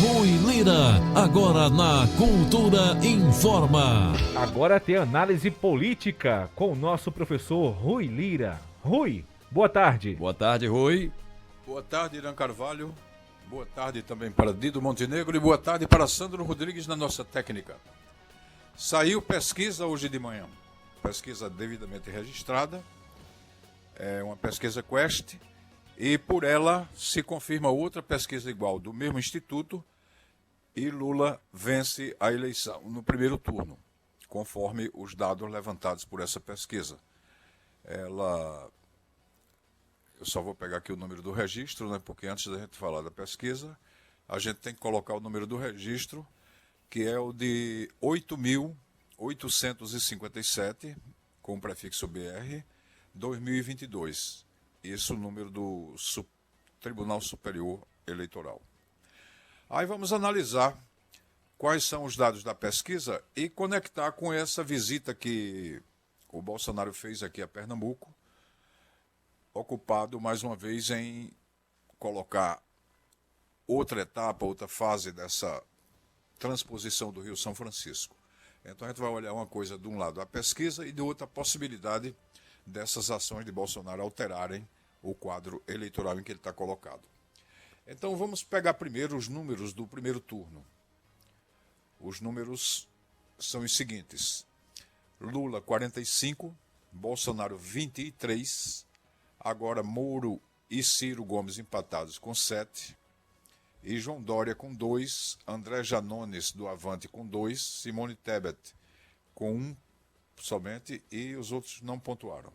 Rui Lira, agora na Cultura Informa. Agora tem análise política com o nosso professor Rui Lira. Rui, boa tarde. Boa tarde, Rui. Boa tarde, Irã Carvalho. Boa tarde também para Dido Montenegro e boa tarde para Sandro Rodrigues na nossa técnica. Saiu pesquisa hoje de manhã. Pesquisa devidamente registrada. É uma pesquisa Quest. E por ela se confirma outra pesquisa igual do mesmo instituto e Lula vence a eleição no primeiro turno, conforme os dados levantados por essa pesquisa. Eu só vou pegar aqui o número do registro, né, porque antes da gente falar da pesquisa, a gente tem que colocar o número do registro, que é o de 8.857, com o prefixo BR, 2022. Isso o número do Tribunal Superior Eleitoral. Aí vamos analisar quais são os dados da pesquisa e conectar com essa visita que o Bolsonaro fez aqui a Pernambuco, ocupado mais uma vez em colocar outra etapa, outra fase dessa transposição do Rio São Francisco. Então a gente vai olhar uma coisa de um lado a pesquisa e de outra a possibilidade dessas ações de Bolsonaro alterarem o quadro eleitoral em que ele está colocado. Então vamos pegar primeiro os números do primeiro turno. Os números são os seguintes: Lula 45, Bolsonaro 23, agora Moro e Ciro Gomes empatados com 7, e João Dória com 2, André Janones do Avante com 2, Simone Tebet com 1 somente, e os outros não pontuaram.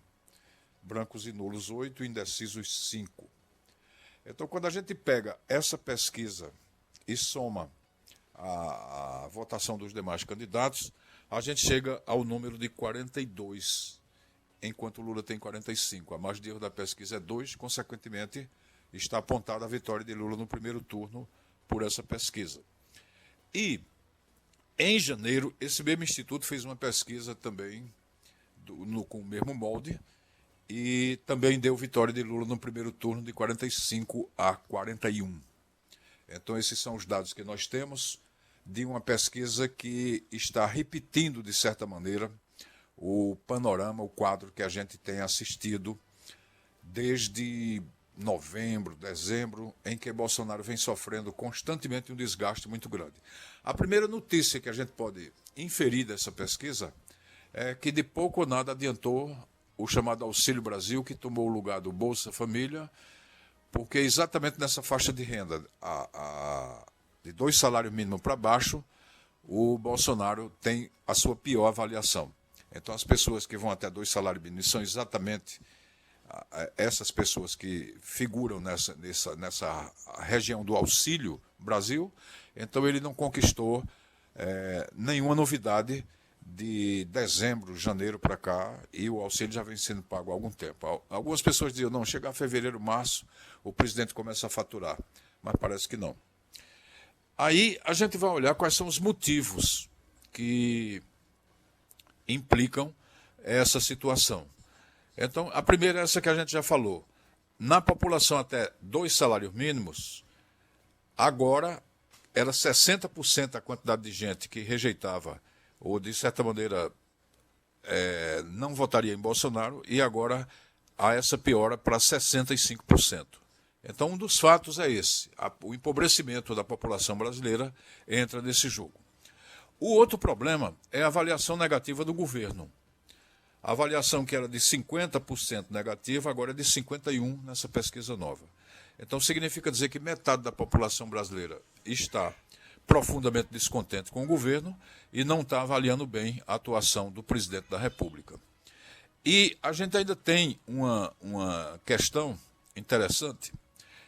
Brancos e nulos 8, indecisos 5. Então, quando a gente pega essa pesquisa e soma a votação dos demais candidatos, a gente chega ao número de 42, enquanto o Lula tem 45. A margem de erro da pesquisa é 2, consequentemente, está apontada a vitória de Lula no primeiro turno por essa pesquisa. E, em janeiro, esse mesmo instituto fez uma pesquisa também com o mesmo molde e também deu vitória de Lula no primeiro turno de 45 a 41. Então, esses são os dados que nós temos de uma pesquisa que está repetindo, de certa maneira, o panorama, o quadro que a gente tem assistido desde novembro, dezembro, em que Bolsonaro vem sofrendo constantemente um desgaste muito grande. A primeira notícia que a gente pode inferir dessa pesquisa é que de pouco ou nada adiantou o chamado Auxílio Brasil, que tomou o lugar do Bolsa Família, porque exatamente nessa faixa de renda, de 2 salários mínimos para baixo, o Bolsonaro tem a sua pior avaliação. Então, as pessoas que vão até 2 salários mínimos são exatamente essas pessoas que figuram nessa região do Auxílio Brasil. Então, ele não conquistou nenhuma novidade de dezembro, janeiro para cá, e o auxílio já vem sendo pago há algum tempo. Algumas pessoas diziam, não, chegar fevereiro, março, o presidente começa a faturar, mas parece que não. Aí a gente vai olhar quais são os motivos que implicam essa situação. Então, a primeira é essa que a gente já falou. Na população até 2 salários mínimos, agora era 60% a quantidade de gente que rejeitava ou, de certa maneira, não votaria em Bolsonaro, e agora há essa piora para 65%. Então, um dos fatos é esse: o empobrecimento da população brasileira entra nesse jogo. O outro problema é a avaliação negativa do governo. A avaliação que era de 50% negativa, agora é de 51% nessa pesquisa nova. Então, significa dizer que metade da população brasileira está profundamente descontente com o governo e não está avaliando bem a atuação do presidente da República. E a gente ainda tem uma questão interessante,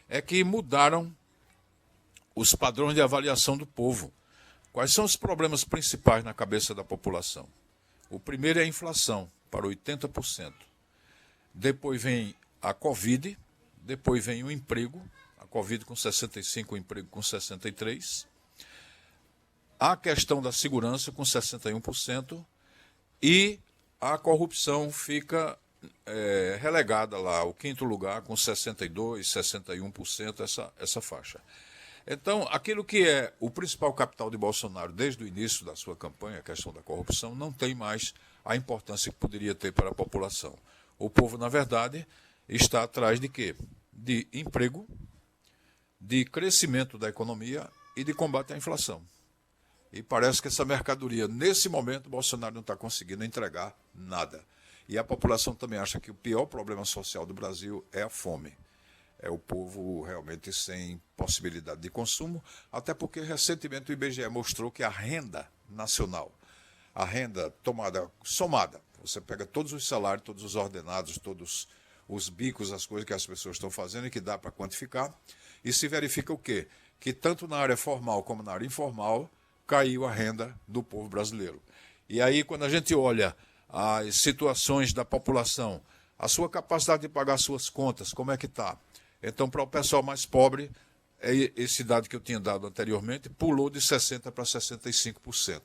é que mudaram os padrões de avaliação do povo. Quais são os problemas principais na cabeça da população? O primeiro é a inflação, para 80%. Depois vem a Covid, depois vem o emprego, a Covid com 65%, o emprego com 63%. A questão da segurança com 61% e a corrupção fica relegada lá ao 5º lugar com 62%, 61%, essa faixa. Então, aquilo que é o principal capital de Bolsonaro desde o início da sua campanha, a questão da corrupção, não tem mais a importância que poderia ter para a população. O povo, na verdade, está atrás de quê? De emprego, de crescimento da economia e de combate à inflação. E parece que essa mercadoria, nesse momento, Bolsonaro não está conseguindo entregar nada. E a população também acha que o pior problema social do Brasil é a fome. É o povo realmente sem possibilidade de consumo, até porque recentemente o IBGE mostrou que a renda nacional, a renda somada, você pega todos os salários, todos os ordenados, todos os bicos, as coisas que as pessoas estão fazendo e que dá para quantificar, e se verifica o quê? Que tanto na área formal como na área informal caiu a renda do povo brasileiro. E aí, quando a gente olha as situações da população, a sua capacidade de pagar suas contas, como é que está? Então, para o pessoal mais pobre, esse dado que eu tinha dado anteriormente pulou de 60% para 65%.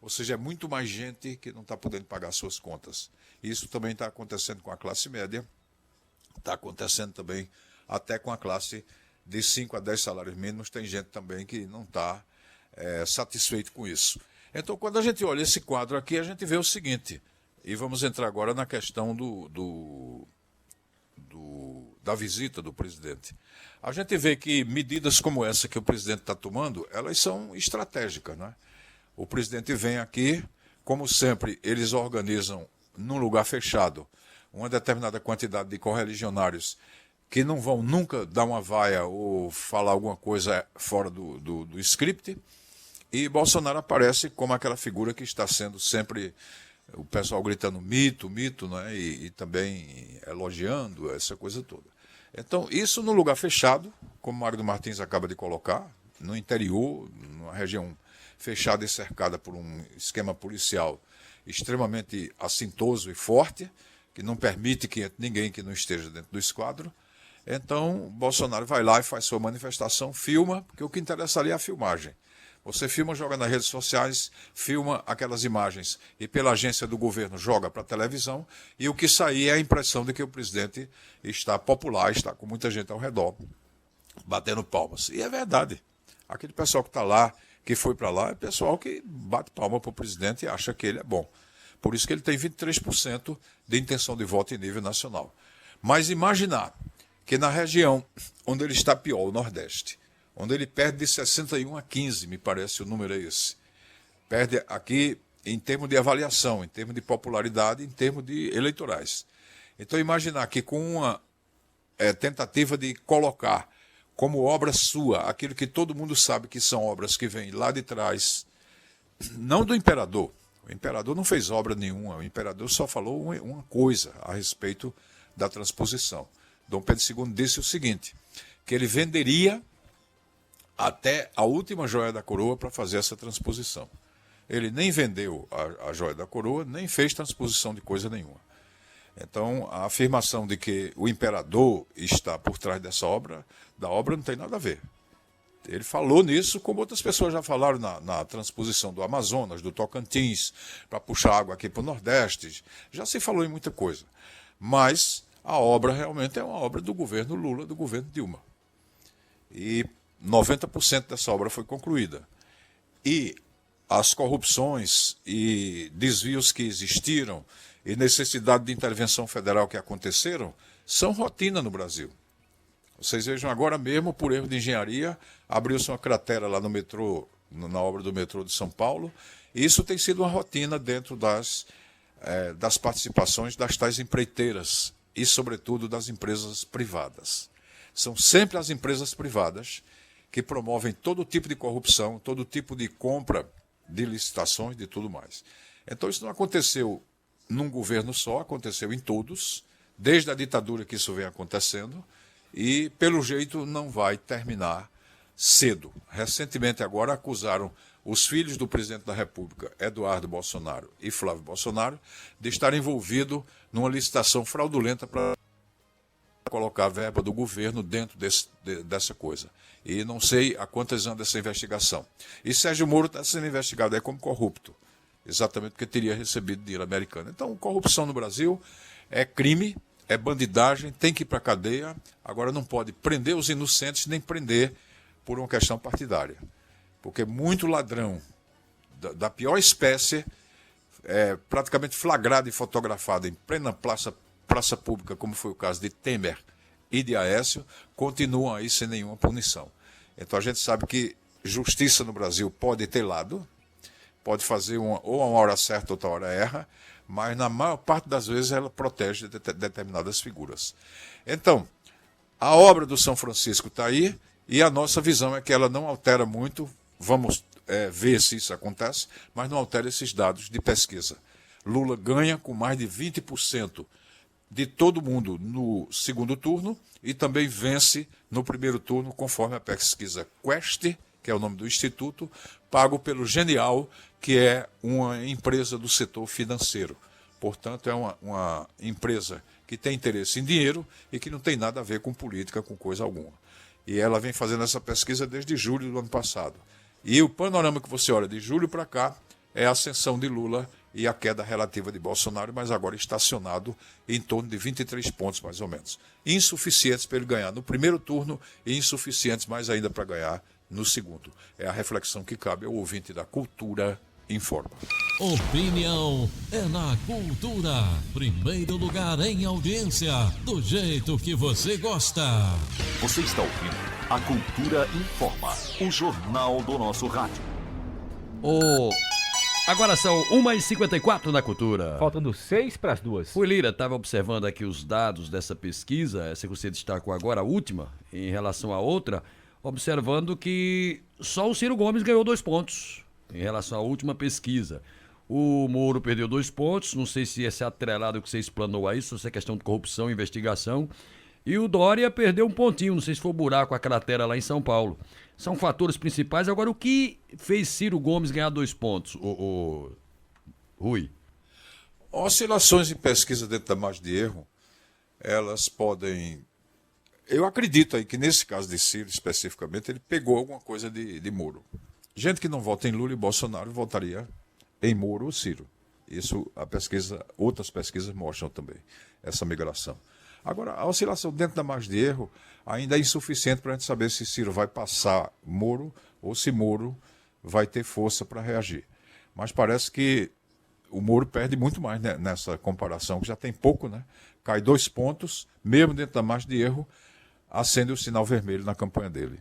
Ou seja, é muito mais gente que não está podendo pagar suas contas. Isso também está acontecendo com a classe média, está acontecendo também até com a classe de 5 a 10 salários mínimos. Tem gente também que não está satisfeito com isso. Então, quando a gente olha esse quadro aqui, a gente vê o seguinte, e vamos entrar agora na questão da visita do presidente. A gente vê que medidas como essa que o presidente está tomando, elas são estratégicas, né? O presidente vem aqui, como sempre, eles organizam num lugar fechado uma determinada quantidade de correligionários que não vão nunca dar uma vaia ou falar alguma coisa fora do script, e Bolsonaro aparece como aquela figura que está sendo sempre o pessoal gritando mito, né? E também elogiando essa coisa toda. Então, isso no lugar fechado, como o Magno Martins acaba de colocar, no interior, numa região fechada e cercada por um esquema policial extremamente assintoso e forte, que não permite que entre ninguém que não esteja dentro do esquadro. Então, Bolsonaro vai lá e faz sua manifestação, filma, porque o que interessa ali é a filmagem. Você filma, joga nas redes sociais, filma aquelas imagens e pela agência do governo joga para a televisão, e o que sair é a impressão de que o presidente está popular, está com muita gente ao redor, batendo palmas. E é verdade. Aquele pessoal que está lá, que foi para lá, é pessoal que bate palma para o presidente e acha que ele é bom. Por isso que ele tem 23% de intenção de voto em nível nacional. Mas imaginar que na região onde ele está pior, o Nordeste, onde ele perde de 61 a 15, me parece o número é esse. Perde aqui em termos de avaliação, em termos de popularidade, em termos de eleitorais. Então, imaginar que com uma tentativa de colocar como obra sua aquilo que todo mundo sabe que são obras que vêm lá de trás, não do imperador. O imperador não fez obra nenhuma, o imperador só falou uma coisa a respeito da transposição. Dom Pedro II disse o seguinte, que ele venderia até a última joia da coroa para fazer essa transposição. Ele nem vendeu a joia da coroa, nem fez transposição de coisa nenhuma. Então, a afirmação de que o imperador está por trás dessa obra, da obra não tem nada a ver. Ele falou nisso, como outras pessoas já falaram na transposição do Amazonas, do Tocantins, para puxar água aqui para o Nordeste. Já se falou em muita coisa. Mas a obra realmente é uma obra do governo Lula, do governo Dilma. E 90% dessa obra foi concluída. E as corrupções e desvios que existiram e necessidade de intervenção federal que aconteceram são rotina no Brasil. Vocês vejam agora mesmo, por erro de engenharia, abriu-se uma cratera lá no metrô, na obra do metrô de São Paulo, e isso tem sido uma rotina dentro das participações das tais empreiteiras e, sobretudo, das empresas privadas. São sempre as empresas privadas que promovem todo tipo de corrupção, todo tipo de compra de licitações, de tudo mais. Então, isso não aconteceu num governo só, aconteceu em todos, desde a ditadura que isso vem acontecendo, e, pelo jeito, não vai terminar cedo. Recentemente, agora, acusaram os filhos do presidente da República, Eduardo Bolsonaro e Flávio Bolsonaro, de estarem envolvidos numa licitação fraudulenta para colocar a verba do governo dentro dessa coisa. E não sei há quantos anos essa investigação. E Sérgio Moro está sendo investigado aí como corrupto, exatamente porque teria recebido dinheiro americano. Então, corrupção no Brasil é crime, é bandidagem, tem que ir para a cadeia. Agora não pode prender os inocentes, nem prender por uma questão partidária. Porque muito ladrão da pior espécie, praticamente flagrado e fotografado em plena praça pública, como foi o caso de Temer e de Aécio, continuam aí sem nenhuma punição. Então a gente sabe que justiça no Brasil pode ter lado, pode fazer ou uma hora certa, outra hora erra, mas na maior parte das vezes ela protege determinadas figuras. Então, a obra do São Francisco está aí e a nossa visão é que ela não altera muito, vamos ver se isso acontece, mas não altera esses dados de pesquisa. Lula ganha com mais de 20% de todo mundo no segundo turno e também vence no primeiro turno, conforme a pesquisa Quest, que é o nome do instituto, pago pelo Genial, que é uma empresa do setor financeiro. Portanto, é uma empresa que tem interesse em dinheiro e que não tem nada a ver com política, com coisa alguma. E ela vem fazendo essa pesquisa desde julho do ano passado. E o panorama que você olha de julho para cá é a ascensão de Lula e a queda relativa de Bolsonaro, mas agora estacionado em torno de 23 pontos, mais ou menos. Insuficientes para ele ganhar no primeiro turno e insuficientes mais ainda para ganhar no segundo. É a reflexão que cabe ao ouvinte da Cultura Informa. Opinião é na Cultura. Primeiro lugar em audiência, do jeito que você gosta. Você está ouvindo a Cultura Informa, o jornal do nosso rádio. Agora são 1h54 na Cultura. Faltando 6 para as 2. Fui Lira, estava observando aqui os dados dessa pesquisa, essa que você destacou agora, a última, em relação à outra, observando que só o Ciro Gomes ganhou 2 pontos em relação à última pesquisa. O Moro perdeu 2 pontos, não sei se esse é atrelado que você explanou aí, se é questão de corrupção, investigação. E o Dória perdeu 1 pontinho, não sei se foi o buraco, a cratera lá em São Paulo. São fatores principais. Agora, o que fez Ciro Gomes ganhar 2 pontos, Rui? Oscilações em pesquisa dentro da margem de erro, elas podem... Eu acredito aí que nesse caso de Ciro, especificamente, ele pegou alguma coisa de Moro. Gente que não vota em Lula e Bolsonaro votaria em Moro ou Ciro. Isso outras pesquisas mostram também, essa migração. Agora, a oscilação dentro da margem de erro ainda é insuficiente para a gente saber se Ciro vai passar Moro ou se Moro vai ter força para reagir. Mas parece que o Moro perde muito mais, né, nessa comparação, que já tem pouco, né? Cai 2 pontos, mesmo dentro da margem de erro, acende o sinal vermelho na campanha dele.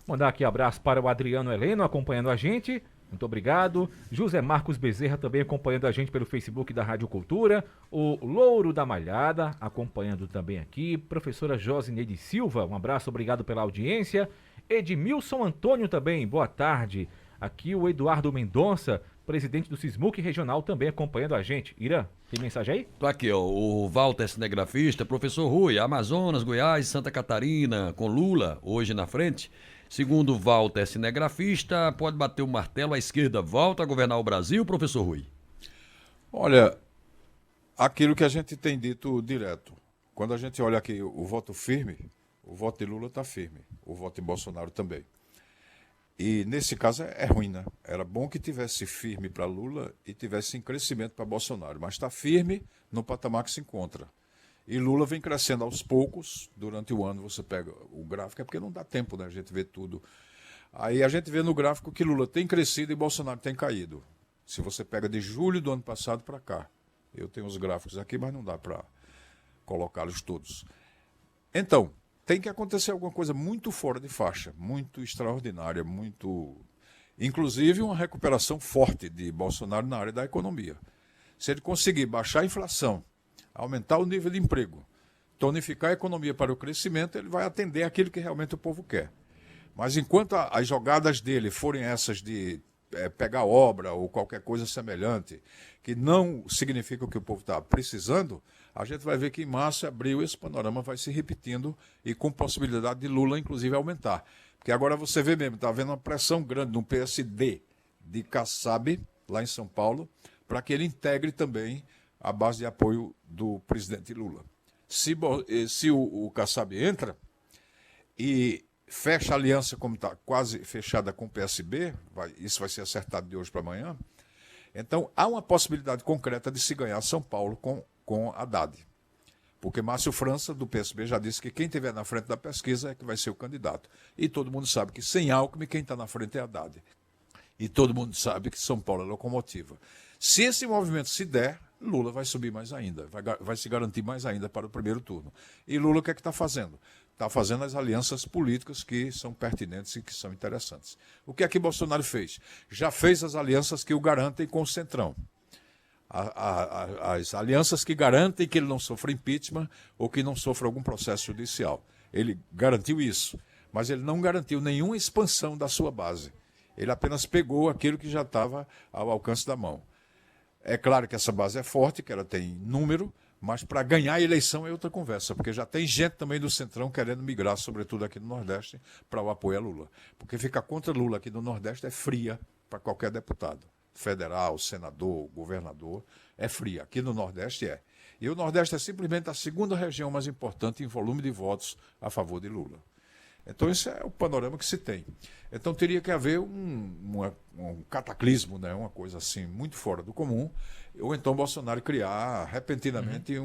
Mandar aqui abraço para o Adriano Heleno acompanhando a gente. Muito obrigado. José Marcos Bezerra também acompanhando a gente pelo Facebook da Rádio Cultura. O Louro da Malhada acompanhando também aqui. Professora Josineide Silva, um abraço, obrigado pela audiência. Edmilson Antônio também, boa tarde. Aqui o Eduardo Mendonça, presidente do Sismuc Regional, também acompanhando a gente. Irã, tem mensagem aí? Tô aqui, ó, o Walter, cinegrafista, professor Rui, Amazonas, Goiás, Santa Catarina, com Lula hoje na frente. Segundo Walter, cinegrafista, pode bater o martelo, a esquerda volta a governar o Brasil, professor Rui? Olha, aquilo que a gente tem dito direto. Quando a gente olha aqui o voto firme, o voto de Lula está firme, o voto de Bolsonaro também. E nesse caso é ruim, né? Era bom que tivesse firme para Lula e tivesse em crescimento para Bolsonaro, mas está firme no patamar que se encontra. E Lula vem crescendo aos poucos, durante o ano você pega o gráfico, é porque não dá tempo, né, a gente ver tudo. Aí a gente vê no gráfico que Lula tem crescido e Bolsonaro tem caído. Se você pega de julho do ano passado para cá, eu tenho os gráficos aqui, mas não dá para colocá-los todos. Então, tem que acontecer alguma coisa muito fora de faixa, muito extraordinária, muito... Inclusive uma recuperação forte de Bolsonaro na área da economia. Se ele conseguir baixar a inflação, aumentar o nível de emprego, tonificar a economia para o crescimento, ele vai atender aquilo que realmente o povo quer. Mas enquanto as jogadas dele forem essas de pegar obra ou qualquer coisa semelhante, que não significa o que o povo está precisando, a gente vai ver que em março e abril esse panorama vai se repetindo e com possibilidade de Lula, inclusive, aumentar. Porque agora você vê mesmo, está havendo uma pressão grande no PSD de Kassab, lá em São Paulo, para que ele integre também a base de apoio do presidente Lula. Se o Kassab entra e fecha a aliança como está quase fechada com o PSB, isso vai ser acertado de hoje para amanhã, então há uma possibilidade concreta de se ganhar São Paulo com Haddad. Porque Márcio França, do PSB, já disse que quem estiver na frente da pesquisa é que vai ser o candidato. E todo mundo sabe que sem Alckmin, quem está na frente é Haddad. E todo mundo sabe que São Paulo é locomotiva. Se esse movimento se der, Lula vai subir mais ainda, vai se garantir mais ainda para o primeiro turno. E Lula o que é que está fazendo? Está fazendo as alianças políticas que são pertinentes e que são interessantes. O que é que Bolsonaro fez? Já fez as alianças que o garantem com o Centrão. As alianças que garantem que ele não sofra impeachment ou que não sofra algum processo judicial. Ele garantiu isso, mas ele não garantiu nenhuma expansão da sua base. Ele apenas pegou aquilo que já estava ao alcance da mão. É claro que essa base é forte, que ela tem número, mas para ganhar a eleição é outra conversa, porque já tem gente também do Centrão querendo migrar, sobretudo aqui no Nordeste, para o apoio a Lula. Porque ficar contra Lula aqui no Nordeste é fria para qualquer deputado. Federal, senador, governador, é fria. Aqui no Nordeste é. E o Nordeste é simplesmente a segunda região mais importante em volume de votos a favor de Lula. Então esse é o panorama que se tem. Então teria que haver um cataclismo, né? Uma coisa assim muito fora do comum, ou então Bolsonaro criar repentinamente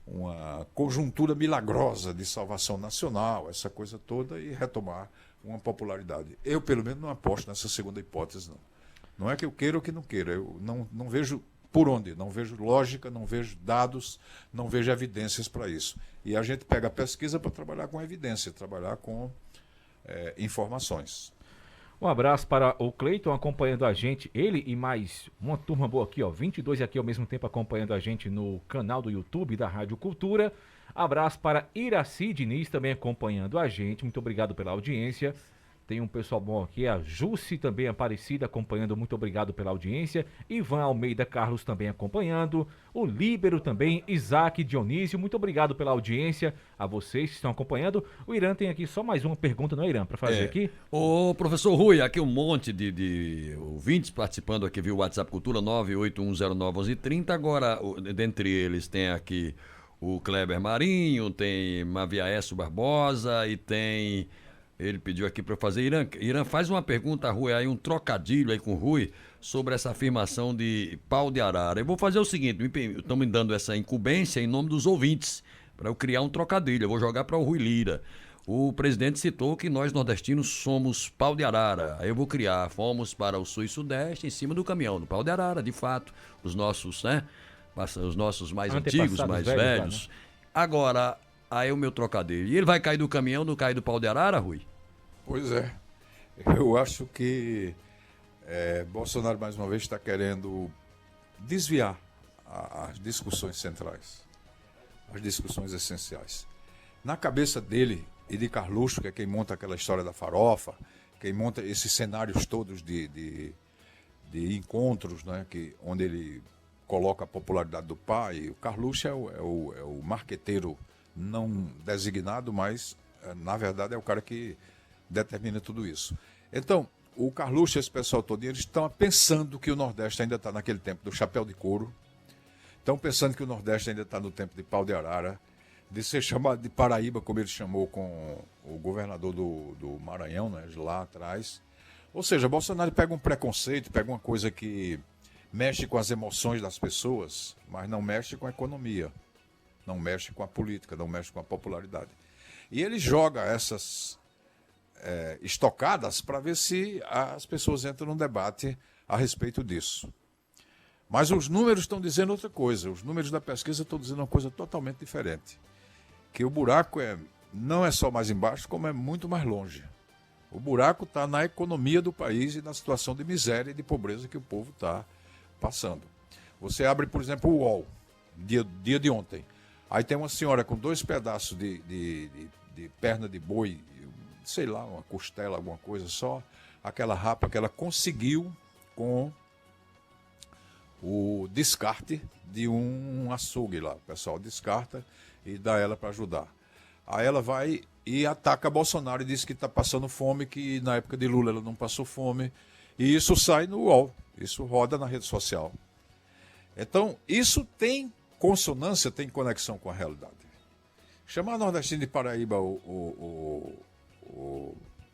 uma conjuntura milagrosa de salvação nacional, essa coisa toda, e retomar uma popularidade. Eu, pelo menos, não aposto nessa segunda hipótese, não. Não é que eu queira ou que não queira, eu não vejo por onde, não vejo lógica, não vejo dados, não vejo evidências para isso. E a gente pega a pesquisa para trabalhar com evidência, trabalhar com informações. Um abraço para o Cleiton acompanhando a gente, ele e mais uma turma boa aqui, ó, 22 aqui ao mesmo tempo acompanhando a gente no canal do YouTube da Rádio Cultura. Abraço para Iraci Diniz também acompanhando a gente, muito obrigado pela audiência. Tem um pessoal bom aqui, a Jussi também Aparecida acompanhando, muito obrigado pela audiência. Ivan Almeida Carlos também acompanhando. O Líbero também, Isaac Dionísio, muito obrigado pela audiência. A vocês que estão acompanhando. O Irã tem aqui só mais uma pergunta, não é, Irã, para fazer aqui? Ô, professor Rui, aqui um monte de ouvintes participando aqui, viu? WhatsApp Cultura 981091130. Agora, dentre eles tem aqui o Kleber Marinho, tem Maviaécio Barbosa e tem... Ele pediu aqui para eu fazer. Irã, faz uma pergunta, Rui, aí um trocadilho aí com o Rui sobre essa afirmação de pau de arara. Eu vou fazer o seguinte, estão me dando essa incumbência em nome dos ouvintes, para eu criar um trocadilho. Eu vou jogar para o Rui Lira. O presidente citou que nós nordestinos somos pau de arara. Aí eu vou criar, fomos para o sul e sudeste em cima do caminhão, do pau de arara, de fato. Os nossos, né? Os nossos mais antigos, mais velhos. Lá, né? Agora... Aí o meu trocadilho. E ele vai cair do caminhão, não cai do pau de arara, Rui? Pois é. Eu acho que Bolsonaro, mais uma vez, está querendo desviar as discussões centrais, as discussões essenciais. Na cabeça dele e de Carluxo, que é quem monta aquela história da farofa, quem monta esses cenários todos de encontros, né, onde ele coloca a popularidade do pai, o Carluxo é o marqueteiro não designado, mas na verdade é o cara que determina tudo isso. Então, o Carluxo e esse pessoal todo, eles estão pensando que o Nordeste ainda está naquele tempo do chapéu de couro, estão pensando que o Nordeste ainda está no tempo de pau de arara, de ser chamado de Paraíba, como ele chamou com o governador do Maranhão, né, de lá atrás. Ou seja, Bolsonaro pega um preconceito, pega uma coisa que mexe com as emoções das pessoas, mas não mexe com a economia. Não mexe com a política, não mexe com a popularidade. E ele joga essas estocadas para ver se as pessoas entram num debate a respeito disso. Mas os números estão dizendo outra coisa. Os números da pesquisa estão dizendo uma coisa totalmente diferente. Que o buraco não é só mais embaixo, como é muito mais longe. O buraco está na economia do país e na situação de miséria e de pobreza que o povo está passando. Você abre, por exemplo, o UOL, dia de ontem. Aí tem uma senhora com 2 pedaços de perna de boi, sei lá, uma costela, alguma coisa, só aquela rapa que ela conseguiu com o descarte de um açougue lá. O pessoal descarta e dá ela para ajudar. Aí ela vai e ataca Bolsonaro e diz que está passando fome, que na época de Lula ela não passou fome. E isso sai no UOL, isso roda na rede social. Então, isso tem consonância, tem conexão com a realidade. Chamar nordestino de Paraíba o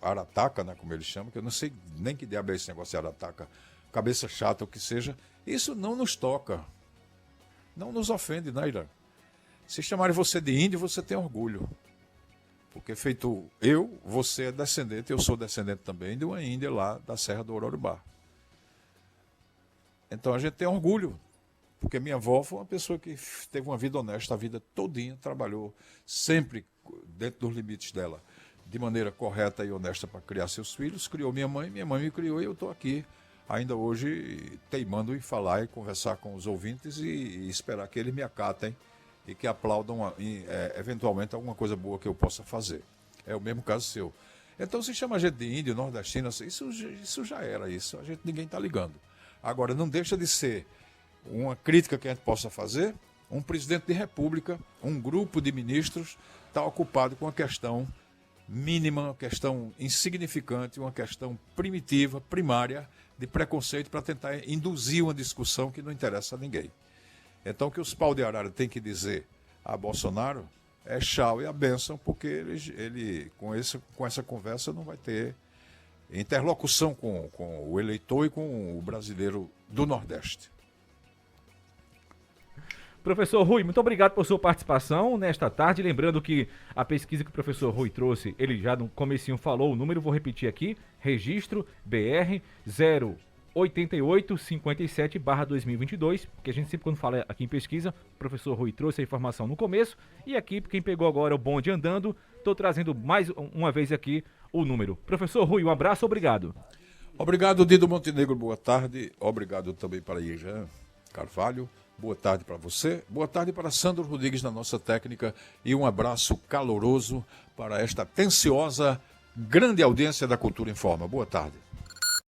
Arataca, né, como ele chama, que eu não sei nem que diabo é esse negócio de Arataca, cabeça chata, o que seja, isso não nos toca. Não nos ofende, né, Irã? Se chamarem você de índio, você tem orgulho. Porque feito você é descendente, eu sou descendente também de uma índia lá da Serra do Ororubá. Então a gente tem orgulho. Porque minha avó foi uma pessoa que teve uma vida honesta a vida todinha, trabalhou sempre dentro dos limites dela, de maneira correta e honesta para criar seus filhos. Criou minha mãe me criou e eu estou aqui ainda hoje teimando em falar e conversar com os ouvintes e esperar que eles me acatem e que aplaudam eventualmente alguma coisa boa que eu possa fazer. É o mesmo caso seu. Então se chama a gente de índio, nordestino, isso já era isso, ninguém está ligando. Agora, não deixa de ser uma crítica que a gente possa fazer, um presidente de república, um grupo de ministros está ocupado com uma questão mínima, uma questão insignificante, uma questão primitiva, primária, de preconceito para tentar induzir uma discussão que não interessa a ninguém. Então o que os pau de arara têm que dizer a Bolsonaro é tchau e a bênção, porque ele com essa conversa não vai ter interlocução com o eleitor e com o brasileiro do Nordeste. Professor Rui, muito obrigado por sua participação nesta tarde. Lembrando que a pesquisa que o professor Rui trouxe, ele já no comecinho falou o número, vou repetir aqui, registro BR 08857/2022, porque a gente sempre quando fala aqui em pesquisa, o professor Rui trouxe a informação no começo, e aqui quem pegou agora o bonde andando, estou trazendo mais uma vez aqui o número. Professor Rui, um abraço, obrigado. Obrigado, Dido Montenegro, boa tarde. Obrigado também para Ijan Carvalho. Boa tarde para você, boa tarde para Sandro Rodrigues na nossa técnica e um abraço caloroso para esta atenciosa, grande audiência da Cultura Informa. Boa tarde.